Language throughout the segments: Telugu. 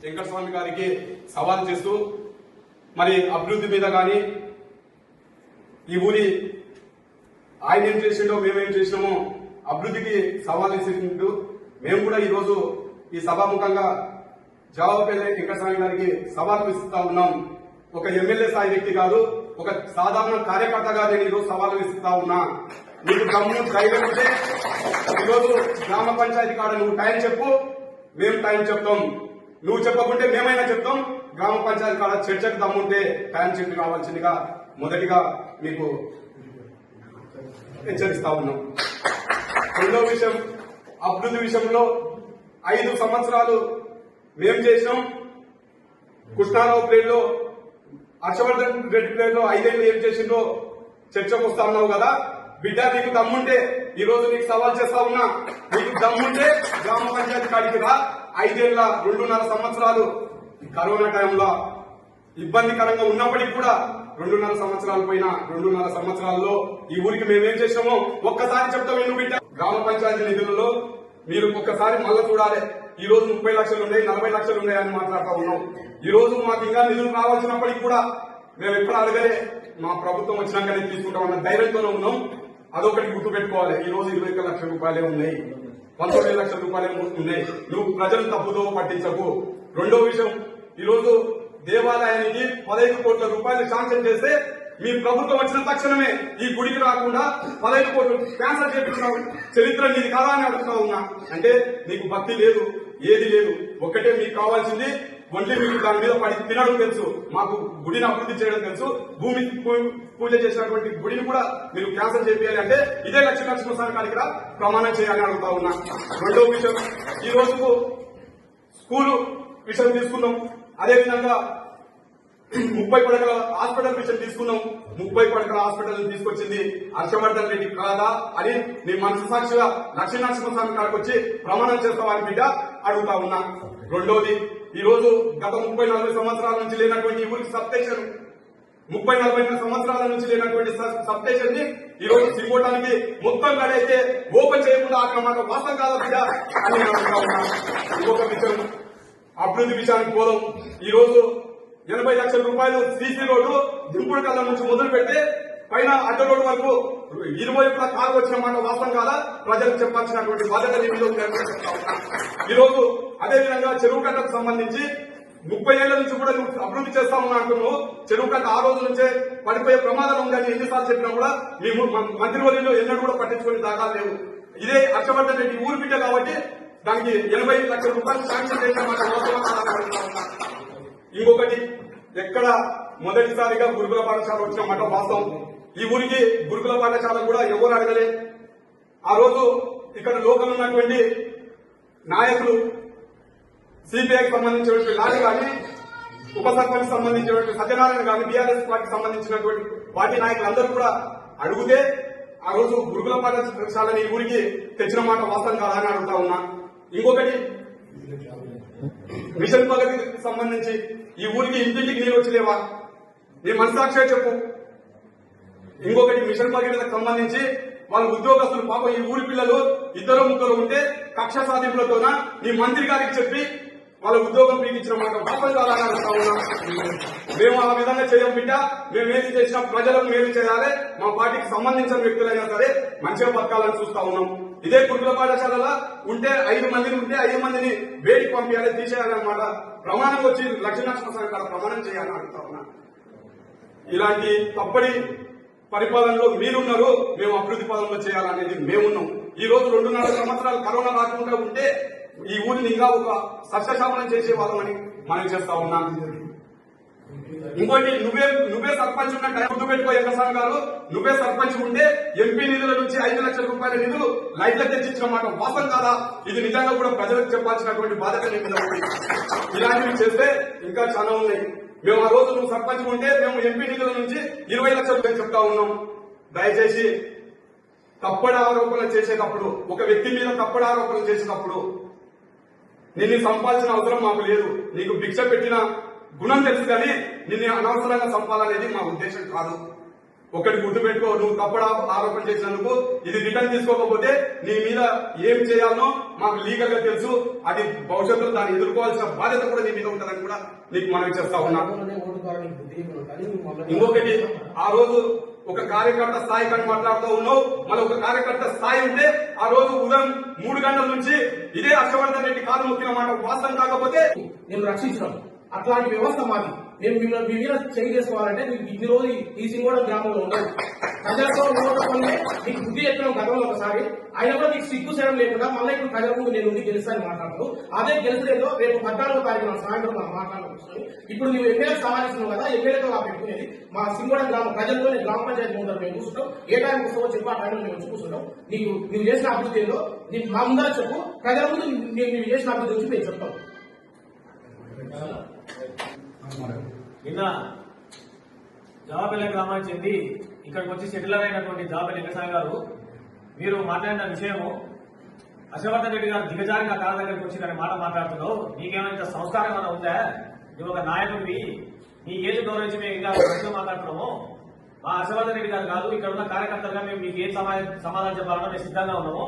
వెంకటస్వామి గారికి సవాల్ చేస్తూ మరి అభివృద్ధి మీద కానీ ఈ ఊరి ఆయన ఏం చేసిండో మేమేం చేసినామో అభివృద్ధికి సవాల్ చేసింటూ మేము కూడా ఈరోజు ఈ సభాముఖంగా జవాబుపల్లి వెంకటస్వామి గారికి సవాల్ విసురుతా ఉన్నాం. ఒక ఎమ్మెల్యే స్థాయి వ్యక్తి కాదు, ఒక సాధారణ కార్యకర్తగా నేను ఈరోజు సవాల్ విసురుతా ఉన్నా. నీకు దమ్ము ధైర్యం ఉంటే ఈరోజు గ్రామ పంచాయతీ కాడ నువ్వు టైం చెప్పు, మేము టైం చెప్తాం. నువ్వు చెప్పకుంటే మేమైనా చెప్తాం. గ్రామ పంచాయతీ కాడ చర్చకు దమ్ముంటే టైం చెప్పి రావాల్సిందిగా మొదటిగా మీకు హెచ్చరిస్తా ఉన్నాం. రెండో విషయం, అభివృద్ధి విషయంలో 5 సంవత్సరాలు మేం చేసినాం. కృష్ణారావు ప్లేట్లో, హర్షవర్ధన్ రెడ్డి ప్లేట్లో 5 ఏళ్ళు ఏం చేసిందో చర్చకు వస్తా ఉన్నావు కదా బిడ్డ. నీకు దమ్ముంటే ఈ రోజు నీకు సవాల్ చేస్తా ఉన్నా. నీకు దమ్ముంటే గ్రామ పంచాయతీ కాడికి రా. 5 ఏళ్ల 2.5 సంవత్సరాలు కరోనా టైంలో ఇబ్బందికరంగా ఉన్నప్పటికీ కూడా 2.5 సంవత్సరాలు పోయినా 2.5 సంవత్సరాల్లో ఈ ఊరికి మేమేం చేసినామో ఒక్కసారి చెప్తాం. ఎందుకు బిడ్డ, గ్రామ పంచాయతీ నిధులలో మీరు ఒక్కసారి మళ్ళా చూడాలి. ఈ రోజు 30 లక్షలు ఉన్నాయి, 40 లక్షలు ఉన్నాయి అని మాట్లాడుతూ ఉన్నాం. ఈ రోజు మాకు ఇంకా నిధులు రావాల్సినప్పటికీ కూడా మేము ఎప్పుడు అడగలే. మా ప్రభుత్వం వచ్చినాకనే తీసుకుంటామన్న ధైర్యంతోనే ఉన్నాం. అదొకటి గుర్తు పెట్టుకోవాలి. ఈ రోజు 21 లక్షల రూపాయలే ఉన్నాయి, 19 లక్షల రూపాయలే ఉన్నాయి. నువ్వు ప్రజలు తప్పుదో పట్టించకు. రెండో విషయం, ఈ రోజు దేవాలయానికి 15 కోట్ల రూపాయలు శాంక్షన్ చేస్తే మీ ప్రభుత్వం వచ్చిన తక్షణమే ఈ గుడికి రాకుండా 15 కోట్లు క్యాన్సల్ చేపించినావు. చరిత్ర నీది కాదా అని అడుగుతా ఉన్నా. అంటే నీకు భక్తి లేదు, ఏది లేదు. ఒక్కటే మీకు కావాల్సింది ఒంటి మీకు దాని మీద పడి తినడం తెలుసు, మాకు గుడిని అభివృద్ధి చేయడం తెలుసు. భూమి పూజ చేసినటువంటి గుడిని కూడా మీరు క్యాన్సల్ చేయాలి అంటే ఇదే లక్ష్మీనరసింహస్వామి కాడికి ప్రమాణం చేయాలని అడుగుతా ఉన్నా. రెండో విషయం, ఈ రోజుకు స్కూలు విషయం తీసుకున్నాం. అదేవిధంగా 30 పడకల హాస్పిటల్ విషయం తీసుకున్నాం. 30 పడకల హాస్పిటల్ తీసుకొచ్చింది హర్షవర్ధన్ రెడ్డి కాదా అని నీ మనసు సాక్షిగా లక్ష్మీనరసింహస్వామి కాడికి వచ్చి ప్రమాణం చేస్తామని బిడ్డ అడుగుతా ఉన్నా. రెండోది, ఈ రోజు గత 30-40 సంవత్సరాల నుంచి లేనటువంటి ఊరికి సబ్స్టేషన్, 30-40 సంవత్సరాల నుంచి లేనటువంటి సబ్స్టేషన్ ని ఈ రోజు సింగోటానికి మొత్తం గడైతే ఓపెన్ చేయకుండా అక్కడ మాట వాసం కాదా బిడ్డ అని అడుగుతా ఉన్నా. ఇంకొక విషయం, అభివృద్ధి విషయానికి పోదాం. ఈ రోజు 80 లక్షల రూపాయలు సీసీ రోడ్డు దింపుడు కళ్ళ నుంచి మొదలు పెడితే పైన అడ్డ రోడ్డు వరకు ఇరువైపులా కారు వచ్చిన మాట వాస్తవం కాదా ప్రజలకు చెప్పాల్సినటువంటి బాధ్యత ఈ రోజు. అదేవిధంగా చెరువు కట్టకు సంబంధించి 30 ఏళ్ల నుంచి కూడా నువ్వు అభివృద్ధి చేస్తా ఉన్నా అంటున్నావు. చెరువు కట్ట ఆ రోజు నుంచే పడిపోయే ప్రమాదం ఉందని ఎన్నిసార్లు చెప్పినా కూడా మేము మంత్రివర్యంలో ఎన్నడూ కూడా పట్టించుకునే దాఖలు లేవు. ఇదే హర్షవర్ధన్ రెడ్డి ఊరు బిడ్డ కాబట్టి దానికి 80 లక్షల రూపాయలు శాంక్షన్ చేసిన మాట వాస్తవం. ఇంకొకటి, ఎక్కడ మొదటిసారిగా గురుకుల పాఠశాల వచ్చిన మాట వాస్తవం. ఈ ఊరికి గురుకుల పాఠశాల కూడా ఎవరు అడగలే. ఆ రోజు ఇక్కడ లోకల్ ఉన్నటువంటి నాయకులు, సిపిఐకి సంబంధించినటువంటి లాలి కానీ, ఉప సర్పంచ్ సంబంధించినటువంటి సత్యనారాయణ కానీ, బీఆర్ఎస్ పార్టీకి సంబంధించినటువంటి పార్టీ నాయకులందరూ కూడా అడిగితే ఆ రోజు గురుకుల పాఠశాలని ఈ ఊరికి తెచ్చిన మాట వాస్తవం కాదా అని అడుగుతా ఉన్నా. ఇంకొకటి, మిషన్ భగతికి సంబంధించి ఈ ఊరికి ఇంటింటికి నీళ్ళు వచ్చలేవా? నీ మనసాక్షి చెప్పు. ఇంకొకటి, మిషన్ భగీరథకు సంబంధించి వాళ్ళ ఉద్యోగస్తులు పాపం ఈ ఊరి పిల్లలు 2-3 ఉంటే కక్ష సాధింపులతోన నీ మంత్రి గారికి చెప్పి వాళ్ళ ఉద్యోగం పీకించిన మాట వాపసు కాదని అడుగుతా ఉన్నా. మేము ఆ విధంగా చేయం బిడ్డ. మేము ఏది చేసినా ప్రజలకు మేలు చేయాలి. మా పార్టీకి సంబంధించిన వ్యక్తులైనా సరే మంచిగా బతకాలని చూస్తా ఉన్నాం. ఇదే గురుకుల పాఠశాలలో ఉంటే 5 మందిని ఉంటే 5 మందిని వేడికి పంపించాలి, తీసేయాలన్నమాట ప్రమాణం వచ్చి లక్ష్మీనరసింహస్వామి కాడ ప్రమాణం చేయాలని అడుగుతా ఉన్నా. ఇలాంటి తప్పటి పరిపాలనలో మీరున్నారు, మేము అభివృద్ధి పదంలో చేయాలనేది మేమున్నాం. ఈ రోజు 2.5 సంవత్సరాలు కరోనా రాకుండా ఉంటే ఈ ఊరిని ఇంకా ఒక సస్యశామనం చేసే వాళ్ళమని మనం చేస్తా ఉన్నాం. ఇంకోటి, నువ్వే సర్పంచ్ ఉన్న టైం గుర్తు పెట్టుకో వెంకటస్వామి గారు. నువ్వే సర్పంచ్ ఉంటే ఎంపీ నిధుల నుంచి 5 లక్షల రూపాయల నిధులు లైట్లకు తెచ్చిచ్చిన మాట వాస్తవం కాదా? ఇది నిజంగా కూడా ప్రజలకు చెప్పాల్సినటువంటి బాధ్యత నీ మీద ఉంది. ఇలాంటివి చేస్తే ఇంకా చాలా ఉన్నాయి. మేము ఆ రోజు నువ్వు సర్పంచ్ ఉంటే మేము ఎంపీ నిధుల నుంచి 20 లక్షల రూపాయలు చెప్తా ఉన్నాం. దయచేసి తప్పుడు ఆరోపణలు చేసేటప్పుడు, ఒక వ్యక్తి మీద తప్పుడు ఆరోపణలు చేసేటప్పుడు నిన్ను సంపాల్సిన అవసరం మాకు లేదు. నీకు భిక్ష పెట్టిన గుణం తెలుసు కానీ నిన్ను అనవసరంగా సంపాలనేది మా ఉద్దేశం కాదు. ఒకటి గుర్తుపెట్టుకో, నువ్వు తప్పుడు ఆరోపణ చేసినందుకు ఇది రిటర్న్ తీసుకోకపోతే నీ మీద ఏం చేయాలనో మాకు లీగల్ గా తెలుసు. అది భవిష్యత్తులో దాన్ని ఎదుర్కోవాల్సిన బాధ్యత కూడా నీ మీద ఉంటుందని కూడా నీకు మనం చేస్తా ఉన్నా. ఇంకొకటి, ఆ రోజు ఒక కార్యకర్త స్థాయి కానీ మాట్లాడుతూ ఉన్నావు, మళ్ళీ ఒక కార్యకర్త స్థాయి ఉంటే ఆ రోజు ఉదయం 3 గంటల నుంచి ఇదే హర్షవర్ధన్ రెడ్డి కాలు మొక్కిన మాట వాస్తవం కాకపోతే నేను రక్షించడం అట్లాంటి వ్యవస్థ మాది. మేము మిమ్మల్ని మీ మీద చేంజ్ చేసుకోవాలంటే మీకు ఇన్ని రోజులు ఈ సింగోడ గ్రామంలో ఉండదు. ప్రజలతో ఓటర్లనే మీకు బుద్ధి చెప్పినాం గతంలో ఒకసారి, అయినా కూడా మీకు సిగ్గు చేయడం లేకుండా మళ్ళీ ఇప్పుడు ప్రజల ముందు నేను ఉండి గెలుస్తాను మాట్లాడుతూ అదే గెలిచలేదో రేపు 14వ తారీఖున సాయంత్రం మనం మాట్లాడుకుంటున్నాం. ఇప్పుడు నువ్వు ఎమ్మెల్యే సమావేశం కదా, ఎమ్మెల్యేతో పెట్టుకునేది మా సింగోడ గ్రామ ప్రజలతో గ్రామ పంచాయతీ ముందర మేము కూర్చుంటాం. ఏ టైం వస్తావో చెప్పి ఆ టైంలో మేము వచ్చి కూర్చుంటాం. నువ్వు చేసిన అభివృద్ధి ఏదో మా ముందర చెప్పు, ప్రజల ముందు నువ్వు చేసిన అభివృద్ధి వచ్చి మేము చెప్తాం. నిన్న జాబెల్ల గ్రామానికి చెంది ఇక్కడికి వచ్చి సెటిలర్ అయినటువంటి జాబెల్ల వెంకటస్వామి గారు మీరు మాట్లాడిన విషయము, హర్షవర్ధన్ రెడ్డి గారు దిగజారి నా కాళ్ళ దగ్గరికి వచ్చి దాని మాట మాట్లాడుతున్నావు, నీకేమైనా సంస్కారం ఏమైనా ఉందా? నువ్వు ఒక నాయకుడివి, నీ ఏజ్ గౌరవించి మేము ఇంకా మంచిగా మాట్లాడుతున్నాము. మా హర్షవర్ధన్ రెడ్డి గారు కాదు, ఇక్కడ ఉన్న కార్యకర్తలుగా మేము మీకు ఏం సమాధానం చెప్పాలన్నా మేము సిద్ధంగా ఉన్నాము.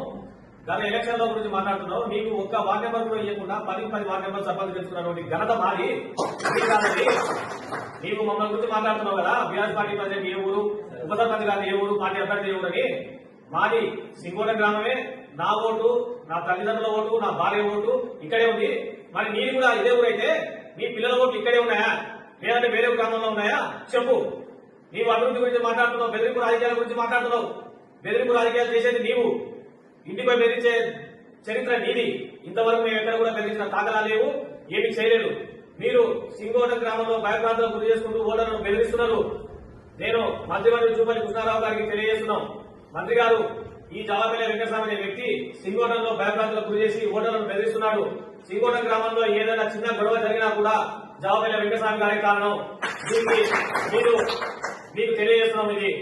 గత ఎలక్షన్ లో గురించి మాట్లాడుతున్నావు, నీకు ఒక్క వార్డు నెంబర్ కూడా ఇవ్వకుండా 10 వార్డు నెంబర్ సర్పంచ్ తెలుసుకున్నటువంటి ఘనత మాది కాదండి. నీకు మమ్మల్ని గురించి మాట్లాడుతున్నావు కదా, బీఆర్ఎస్ పార్టీ ప్రజెంట్ ఏ ఊరు, ఉప సర్పంచ్ గారు ఏ ఊరు, పార్టీ అభ్యర్థి ఏ ఊరు అని. మాది సింగోడ గ్రామమే, నా ఓటు, నా తల్లిదండ్రుల ఓటు, నా భార్య ఓటు ఇక్కడే ఉంది. మరి నీది కూడా ఇదే ఊరైతే నీ పిల్లల ఓట్లు ఇక్కడే ఉన్నాయా, లేదంటే వేరే గ్రామంలో ఉన్నాయా చెప్పు. నీవు అభివృద్ధి గురించి మాట్లాడుతున్నావు, బెదిరింపు రాజకీయాల గురించి మాట్లాడుతున్నావు. బెదిరింపు రాజకీయాలు చేసేది నీవు, ఇంటిపై బెదిరించే చరిత్ర నీది. ఇంతవరకు మేము ఎక్కడ కూడా బెదిరించిన దాఖలాలు లేవు, ఏమీ చేయలేదు. మీరు సింగోడ గ్రామంలో భయప్రాంతాలకు గురి చేసుకుంటూ ఓటర్లను బెదిరిస్తున్నారు. నేను మంత్రివర్యులు జూపల్లి కృష్ణారావు గారికి తెలియజేస్తున్నాం, మంత్రి గారు ఈ జాబెల్ల వెంకటస్వామి అనే వ్యక్తి సింగోడంలో భయప్రాంతాలకు గురి చేసి ఓటర్లను బెదిరిస్తున్నాడు. సింగోడ గ్రామంలో ఏదైనా చిన్న గొడవ జరిగినా కూడా జాబెల్ల వెంకటస్వామి గారే కారణం. మీకు తెలియజేస్తున్నాం ఇది.